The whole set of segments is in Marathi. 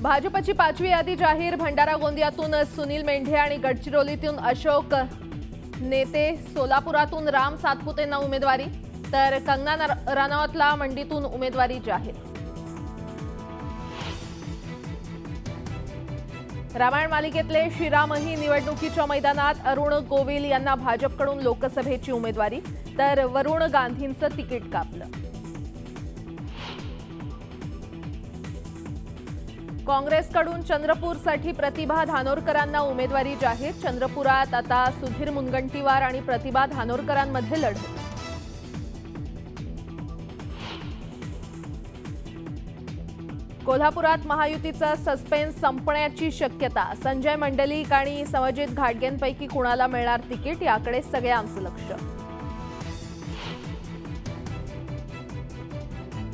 भाजपची 5वी यादी जाहीर। भंडारा गोंदियातून सुनील मेंढे आणि गडचिरोलीतून अशोक नेते, सोलापुरातून राम सातपुतेंना उमेदवारी, तर कंगना रनौतला मंडीतून उमेदवारी जाहीर। रामायण मालिकेतले श्रीरामही निवडणुकीच्या मैदानात। अरुण गोविल यांना भाजपकडून लोकसभेची उमेदवारी, तर वरुण गांधींचं तिकीट कापलं। काँग्रेसकडून चंद्रपूरसाठी प्रतिभा धानोरकरांना उमेदवारी जाहीर। चंद्रपुरात आता सुधीर मुनगंटीवार आणि प्रतिभा धानोरकरांमध्ये लढत। कोल्हापुरात महायुतीचा सस्पेन्स संपण्याची शक्यता। संजय मंडलिक आणि समजित घाटगेंपैकी कुणाला मिळणार तिकीट, याकडे सगळ्यांचं लक्ष।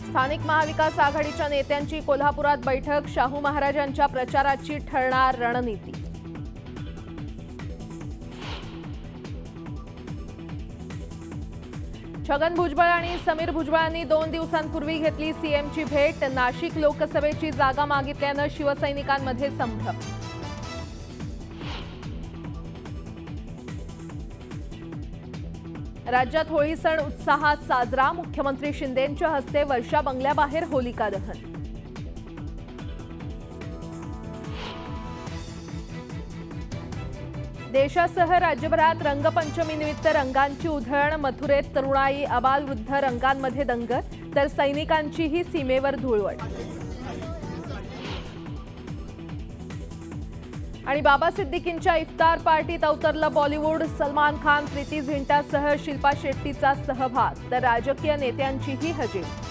स्थानिक महाविकास आघाडीच्या नेत्यांची कोल्हापुरात बैठक। शाहू महाराजांच्या प्रचाराची ठरणार रणनीती। छगन भुजबळ आणि समीर भुजबळांनी 2 दिवसांपूर्वी घेतली सीएमची भेट। नाशिक लोकसभेची जागा मागितल्यानं शिवसैनिकांमध्ये संभ्रम। राज्यात होळी सण उत्साहात साजरा। मुख्यमंत्री शिंदेंच्या हस्ते वर्षा बंगल्याबाहेर होलिका दहन। देशासह राज्यभरात रंगपंचमीनिमित्त रंगांची उधळण। मथुरेत तरुणाई आबालवृद्ध रंगांमध्ये दंग, तर सैनिकांचीही सीमेवर धुळवड। आणि बाबा सिद्दीकींच्या इफ्तार पार्टीत अवतरलं बॉलिवूड। सलमान खान, प्रीती झिंटासह शिल्पा शेट्टीचा सहभाग, तर राजकीय नेत्यांचीही हजेरी।